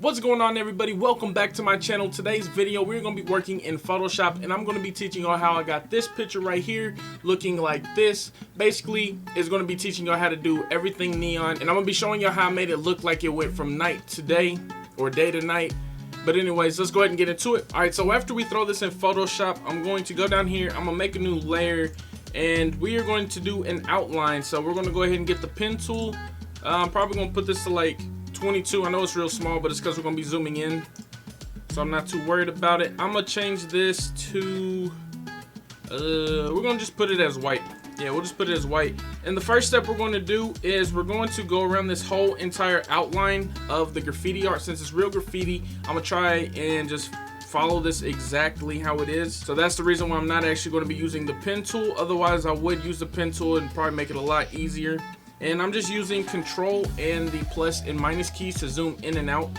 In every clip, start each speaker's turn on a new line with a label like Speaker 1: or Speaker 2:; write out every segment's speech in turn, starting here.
Speaker 1: What's going on, everybody? Welcome back to my channel. Today's video we're going to be working in Photoshop, and I'm going to be teaching you how I got this picture right here looking like this. Basically, it's going to be teaching you how to do everything neon, and I'm going to be showing you how I made it look like it went from night to day or day to night. But anyways, let's go ahead and get into it. Alright, so after we throw this in Photoshop, I'm going to go down here, I'm going to make a new layer, and we are going to do an outline. So we're going to go ahead and get the pen tool. I'm probably going to put this to like 22. I know it's real small, but it's because we're going to be zooming in, so I'm not too worried about it. I'm going to change this to, we're going to just put it as white. Yeah, we'll just put it as white. And the first step we're going to do is we're going to go around this whole entire outline of the graffiti art. Since it's real graffiti, I'm going to try and just follow this exactly how it is. So that's the reason why I'm not actually going to be using the pen tool. Otherwise, I would use the pen tool and probably make it a lot easier. And I'm just using Control and the plus and minus keys to zoom in and out.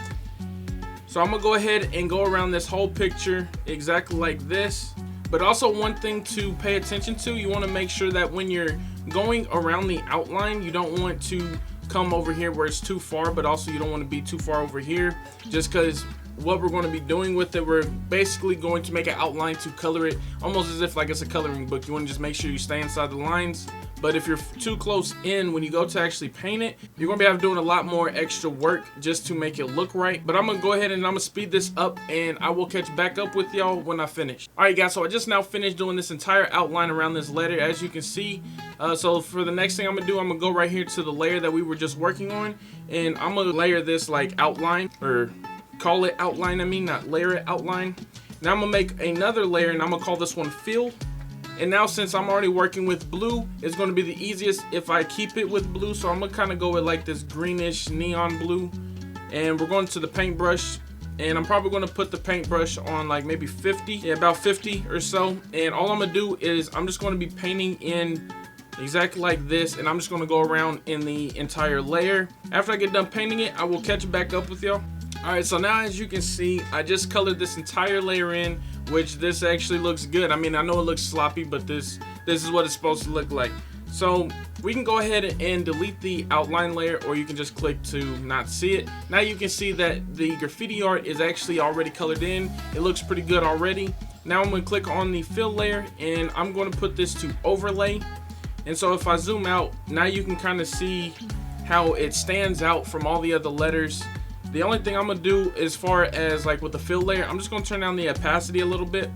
Speaker 1: So I'm gonna go ahead and go around this whole picture exactly like this. But also, one thing to pay attention to, you want to make sure that when you're going around the outline, you don't want to come over here where it's too far, but also you don't want to be too far over here, just because what we're going to be doing with it, we're basically going to make an outline to color it almost as if like it's a coloring book. You want to just make sure you stay inside the lines. But if you're too close in, when you go to actually paint it, you're going to be doing a lot more extra work just to make it look right. But I'm going to go ahead and I'm going to speed this up, and I will catch back up with y'all when I finish. Alright guys, so I just now finished doing this entire outline around this letter, as you can see. So for the next thing I'm going to do, I'm going to go right here to the layer that we were just working on, and I'm going to layer this like outline, or call it outline, not layer it, outline. Now I'm going to make another layer, and I'm going to call this one fill. And now, since I'm already working with blue, it's going to be the easiest if I keep it with blue. So I'm going to kind of go with like this greenish neon blue. And we're going to the paintbrush. And I'm probably going to put the paintbrush on like maybe 50. Yeah, about 50 or so. And all I'm going to do is I'm just going to be painting in exactly like this. And I'm just going to go around in the entire layer. After I get done painting it, I will catch back up with y'all. Alright, so now as you can see, I just colored this entire layer in, which this actually looks good. I mean, I know it looks sloppy, but this is what it's supposed to look like. So we can go ahead and delete the outline layer, or you can just click to not see it. Now you can see that the graffiti art is actually already colored in. It looks pretty good already. Now I'm going to click on the fill layer, and I'm going to put this to overlay. And so if I zoom out, now you can kind of see how it stands out from all the other letters. The only thing I'm going to do as far as like with the fill layer, I'm just going to turn down the opacity a little bit.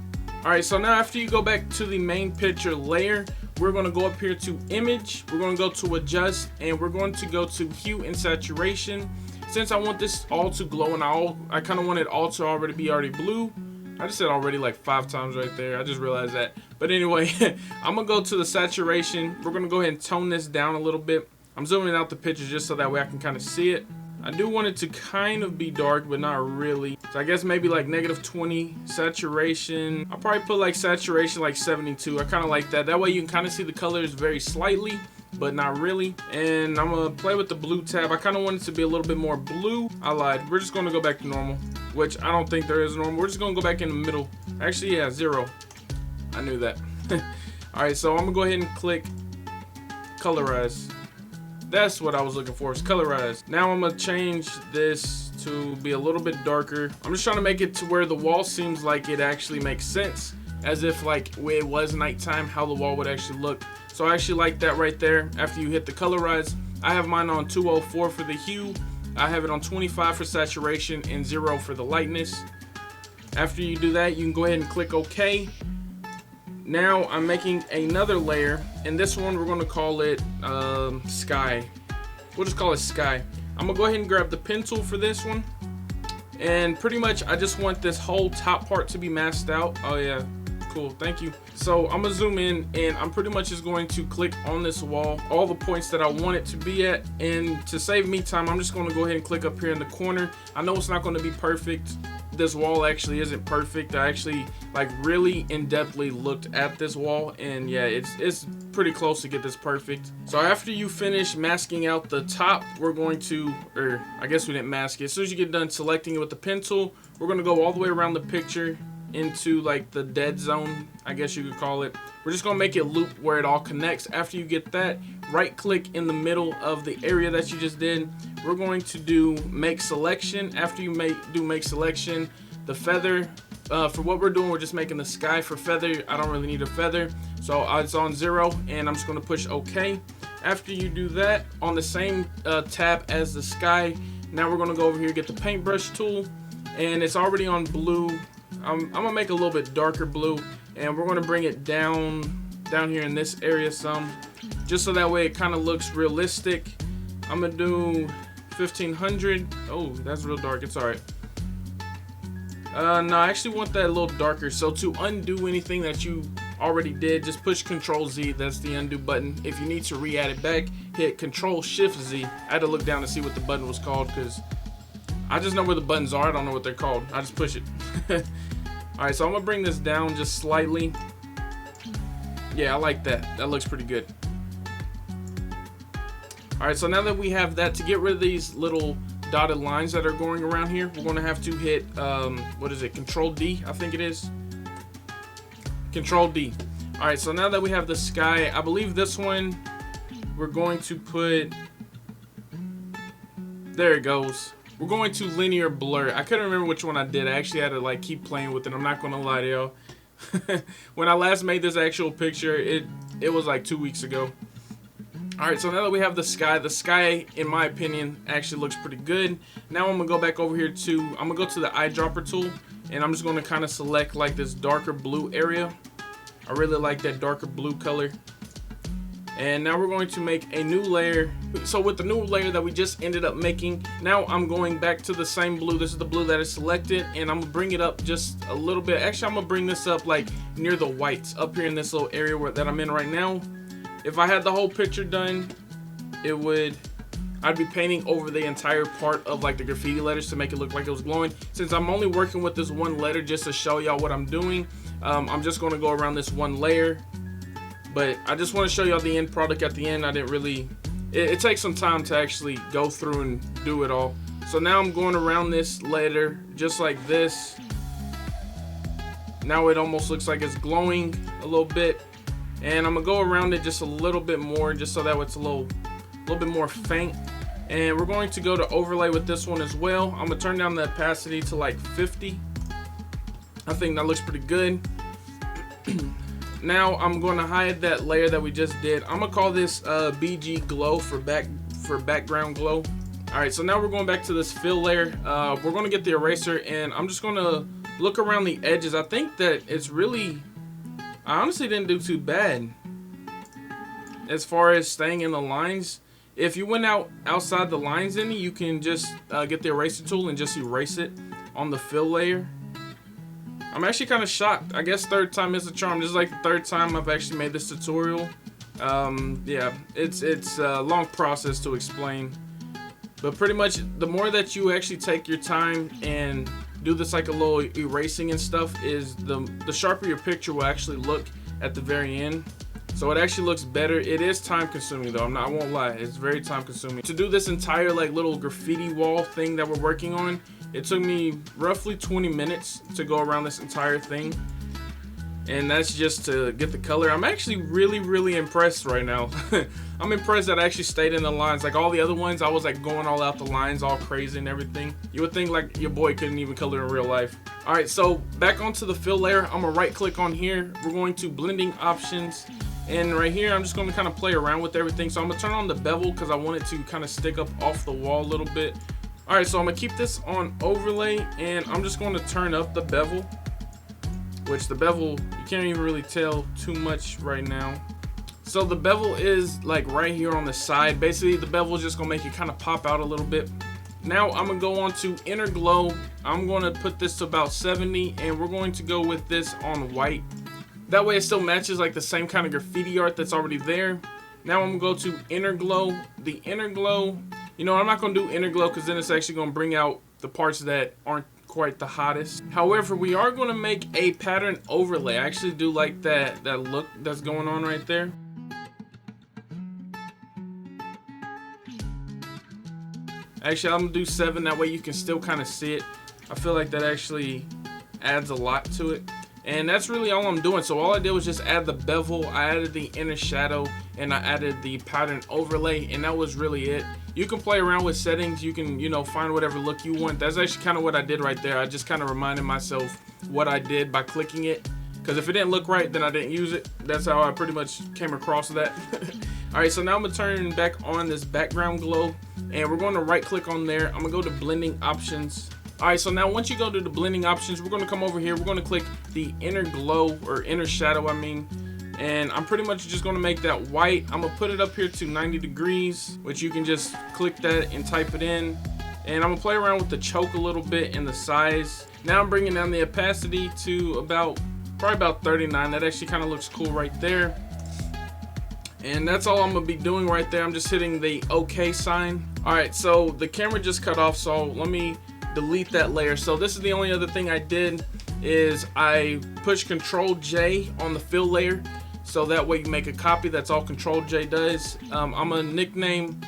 Speaker 1: Alright, so now after you go back to the main picture layer, we're going to go up here to image, we're going to go to adjust, and we're going to go to hue and saturation. Since I want this all to glow, and I kind of want it all to already be blue. I just said already like 5 times right there. I just realized that. But anyway, I'm going to go to the saturation. We're going to go ahead and tone this down a little bit. I'm zooming out the picture just so that way I can kind of see it. I do want it to kind of be dark, but not really. So I guess maybe like -20 saturation. I'll probably put like saturation like 72. I kind of like that. That way you can kind of see the colors very slightly, but not really. And I'm going to play with the blue tab. I kind of want it to be a little bit more blue. I lied. We're just going to go back to normal, which I don't think there is normal. We're just going to go back in the middle. Actually, yeah, 0. I knew that. Alright, so I'm going to go ahead and click colorize. That's what I was looking for, is colorize. Now I'm going to change this to be a little bit darker. I'm just trying to make it to where the wall seems like it actually makes sense, as if like where it was nighttime, how the wall would actually look. So I actually like that right there. After you hit the colorize, I have mine on 204 for the hue. I have it on 25 for saturation and 0 for the lightness. After you do that, you can go ahead and click OK. Now I'm making another layer, and this one we're going to call it sky. We'll just call it sky. I'm going to go ahead and grab the pen tool for this one, and pretty much I just want this whole top part to be masked out. Oh yeah, cool, thank you. So I'm going to zoom in, and I'm pretty much just going to click on this wall, all the points that I want it to be at, and to save me time, I'm just going to go ahead and click up here in the corner. I know it's not going to be perfect. This wall actually isn't perfect. I actually like really in-depthly looked at this wall, and yeah, it's pretty close to get this perfect. So after you finish masking out the top, we're going to, or I guess we didn't mask it. As soon as you get done selecting it with the pen tool, we're going to go all the way around the picture into like the dead zone, I guess you could call it. We're just going to make it loop where it all connects. After you get that, right click in the middle of the area that you just did. We're going to do make selection. After you do make selection, the feather, for what we're doing, we're just making the sky. For feather, I don't really need a feather, so it's on 0, and I'm just going to push OK. After you do that, on the same tab as the sky, now we're going to go over here, get the paintbrush tool, and it's already on blue. I'm going to make a little bit darker blue, and we're going to bring it down here in this area some, just so that way it kind of looks realistic. I'm going to do 1500. Oh, that's real dark. It's alright. No, I actually want that a little darker. So to undo anything that you already did, just push Control Z. That's the undo button. If you need to re-add it back, hit Control Shift Z. I had to look down to see what the button was called because I just know where the buttons are. I don't know what they're called. I just push it. Alright, so I'm going to bring this down just slightly. Yeah, I like that. That looks pretty good. Alright, so now that we have that, to get rid of these little dotted lines that are going around here, we're going to have to hit, what is it, Control D, I think it is. Control D. Alright, so now that we have the sky, I believe this one, we're going to put, there it goes. We're going to linear blur. I couldn't remember which one I did. I actually had to like keep playing with it. I'm not going to lie to y'all. When I last made this actual picture, it was like 2 weeks ago. Alright, so now that we have the sky, in my opinion, actually looks pretty good. Now I'm going to go back over here to, I'm going to go to the eyedropper tool, and I'm just going to kind of select like this darker blue area. I really like that darker blue color. And now we're going to make a new layer. So with the new layer that we just ended up making, now I'm going back to the same blue. This is the blue that is selected, and I'm gonna bring it up just a little bit. Actually, I'm gonna bring this up like near the whites, up here in this little area that I'm in right now. If I had the whole picture done, I'd be painting over the entire part of like the graffiti letters to make it look like it was glowing. Since I'm only working with this one letter just to show y'all what I'm doing, I'm just gonna go around this one layer. But I just want to show y'all the end product at the end. I didn't really, it takes some time to actually go through and do it all. So now I'm going around this letter just like this. Now it almost looks like it's glowing a little bit. And I'm gonna go around it just a little bit more, just so that it's a little bit more faint. And we're going to go to overlay with this one as well. I'm gonna turn down the opacity to like 50. I think that looks pretty good. Now I'm going to hide that layer that we just did. I'm gonna call this BG glow for background glow. Alright, so now we're going back to this fill layer. We're going to get the eraser, and I'm just going to look around the edges. I think that it's really, I honestly didn't do too bad as far as staying in the lines. If you went outside the lines any, you can just get the eraser tool and just erase it on the fill layer. I'm actually kind of shocked. I guess third time is a charm. This is like the third time I've actually made this tutorial. Yeah, it's a long process to explain. But pretty much, the more that you actually take your time and do this like a little erasing and stuff, is the sharper your picture will actually look at the very end. So it actually looks better. It is time consuming though, I won't lie, it's very time consuming. To do this entire like little graffiti wall thing that we're working on, it took me roughly 20 minutes to go around this entire thing. And that's just to get the color. I'm actually really impressed right now. I'm impressed that I actually stayed in the lines. Like all the other ones, I was like going all out the lines, all crazy and everything. You would think like your boy couldn't even color in real life. Alright, so back onto the fill layer. I'm gonna right click on here. We're going to blending options. And right here, I'm just gonna kind of play around with everything. So I'm gonna turn on the bevel because I want it to kind of stick up off the wall a little bit. Alright, so I'm gonna keep this on overlay, and I'm just going to turn up the bevel. Which the bevel, you can't even really tell too much right now. So the bevel is like right here on the side. Basically, the bevel is just gonna make it kind of pop out a little bit. Now I'm gonna go on to inner glow. I'm gonna put this to about 70, and we're going to go with this on white. That way it still matches like the same kind of graffiti art that's already there. Now I'm gonna go to inner glow. The inner glow, you know, I'm not gonna do inner glow because then it's actually gonna bring out the parts that aren't quite the hottest. However, we are going to make a pattern overlay. I actually do like that look that's going on right there. Actually, I'm gonna do 7, that way you can still kind of see it. I feel like that actually adds a lot to it. And that's really all I'm doing. So all I did was just add the bevel, I added the inner shadow, and I added the pattern overlay, and that was really it. You can play around with settings, you can, you know, find whatever look you want. That's actually kind of what I did right there. I just kind of reminded myself what I did by clicking it, because if it didn't look right, then I didn't use it. That's how I pretty much came across that. All right, so now I'm gonna turn back on this background glow, and we're going to right click on there. I'm gonna go to blending options. All right, so now once you go to the blending options, we're gonna come over here, we're gonna click the inner glow, or inner shadow I mean, and I'm pretty much just gonna make that white. I'm gonna put it up here to 90 degrees, which you can just click that and type it in. And I'm gonna play around with the choke a little bit and the size. Now I'm bringing down the opacity to probably about 39. That actually kind of looks cool right there. And that's all I'm gonna be doing right there. I'm just hitting the OK sign. All right, so the camera just cut off, so let me delete that layer. So this is the only other thing I did, is I push Control J on the fill layer, so that way you make a copy. That's all Control J does. I'm gonna rename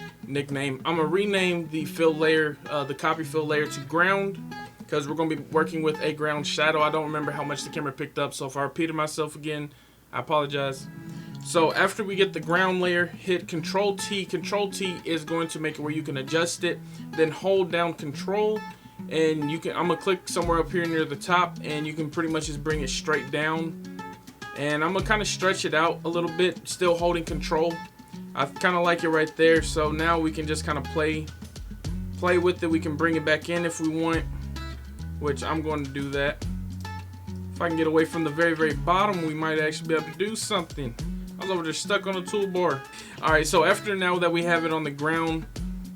Speaker 1: the fill layer, the copy fill layer, to ground, because we're gonna be working with a ground shadow. I don't remember how much the camera picked up, so if I repeated myself again, I apologize. So after we get the ground layer, hit Control T. Control T is going to make it where you can adjust it. Then hold down Control, and you can. I'm gonna click somewhere up here near the top, and you can pretty much just bring it straight down. And I'm gonna kind of stretch it out a little bit, still holding Control. I kind of like it right there. So now we can just kind of play with it. We can bring it back in if we want, which I'm going to do that. If I can get away from the very, very bottom, we might actually be able to do something. I was over there stuck on the toolbar. All right, so after now that we have it on the ground,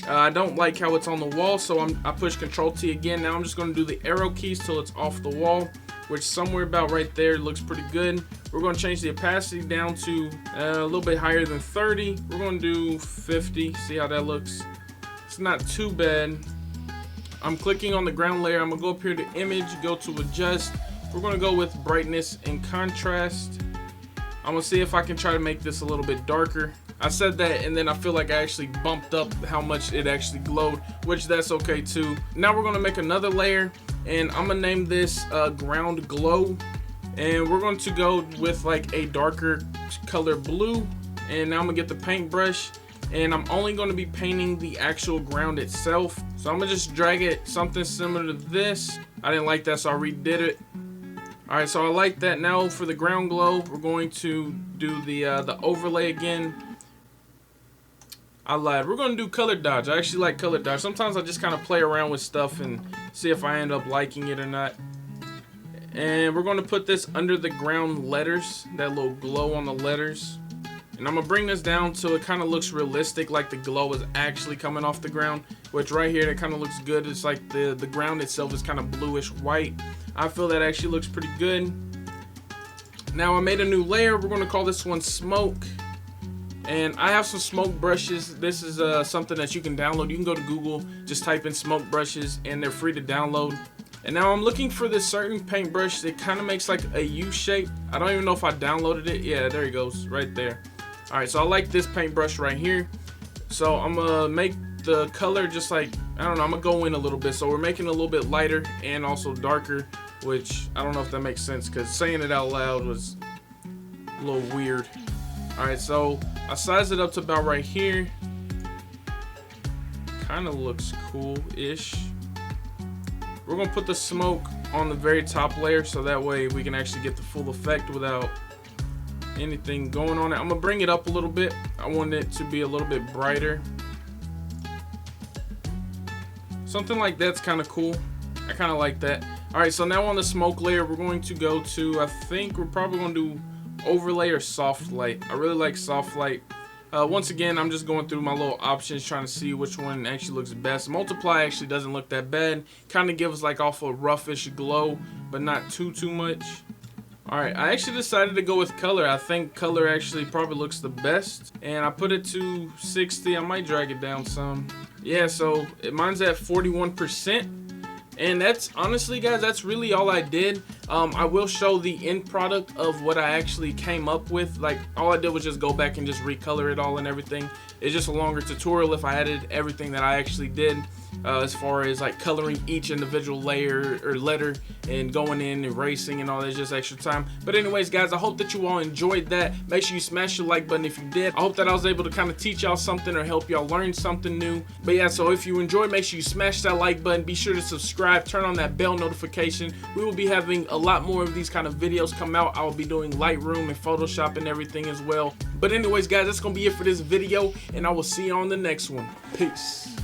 Speaker 1: I don't like how it's on the wall, so I push Control T again. Now I'm just going to do the arrow keys till it's off the wall, which somewhere about right there looks pretty good. We're going to change the opacity down to a little bit higher than 30. We're going to do 50, see how that looks. It's not too bad. I'm clicking on the ground layer. I'm going to go up here to image, go to adjust. We're going to go with brightness and contrast. I'm going to see if I can try to make this a little bit darker. I said that, and then I feel like I actually bumped up how much it actually glowed, which that's okay too. Now we're going to make another layer, and I'm going to name this ground glow. And we're going to go with like a darker color blue. And now I'm going to get the paintbrush, and I'm only going to be painting the actual ground itself. So I'm going to just drag it something similar to this. I didn't like that, so I redid it. Alright, so I like that. Now for the ground glow, we're going to do the overlay again. I lied. We're going to do color dodge. I actually like color dodge. Sometimes I just kind of play around with stuff and see if I end up liking it or not. And we're going to put this under the ground letters, that little glow on the letters. And I'm going to bring this down so it kind of looks realistic, like the glow is actually coming off the ground. Which right here, it kind of looks good. It's like the ground itself is kind of bluish white. I feel that actually looks pretty good. Now I made a new layer. We're going to call this one smoke. And I have some smoke brushes. This is something that you can download. You can go to Google, just type in smoke brushes, and they're free to download. And now I'm looking for this certain paintbrush that kind of makes like a U shape. I don't even know if I downloaded it. Yeah, there it goes, right there. All right, so I like this paintbrush right here. So I'm gonna make the color just like, I don't know, I'm gonna go in a little bit. So we're making it a little bit lighter and also darker, which I don't know if that makes sense, because saying it out loud was a little weird. All right, so I sized it up to about right here. Kind of looks cool-ish. We're gonna put the smoke on the very top layer, so that way we can actually get the full effect without anything going on it. I'm gonna bring it up a little bit. I want it to be a little bit brighter. Something like that's kind of cool. I kind of like that. All right, so now on the smoke layer, we're going to go to, I think we're probably gonna do overlay or soft light. I really like soft light. Once again, I'm just going through my little options trying to see which one actually looks best. Multiply actually doesn't look that bad. Kind of gives like off a roughish glow, but not too much. Alright, I actually decided to go with color. I think color actually probably looks the best. And I put it to 60. I might drag it down some. Yeah, so mine's at 41%. And that's, honestly guys, that's really all I did. I will show the end product of what I actually came up with. Like, all I did was just go back and just recolor it all and everything. It's just a longer tutorial if I added everything that I actually did. as far as like coloring each individual layer or letter and going in, erasing and all that. Just extra time. But anyways, guys, I hope that you all enjoyed that. Make sure you smash the like button if you did. I hope that I was able to kind of teach y'all something or help y'all learn something new. But yeah, so if you enjoyed, make sure you smash that like button. Be sure to subscribe, turn on that bell notification. We will be having a lot more of these kind of videos come out. I will be doing Lightroom and Photoshop and everything as well. But anyways, guys, that's gonna be it for this video, and I will see you on the next one. Peace.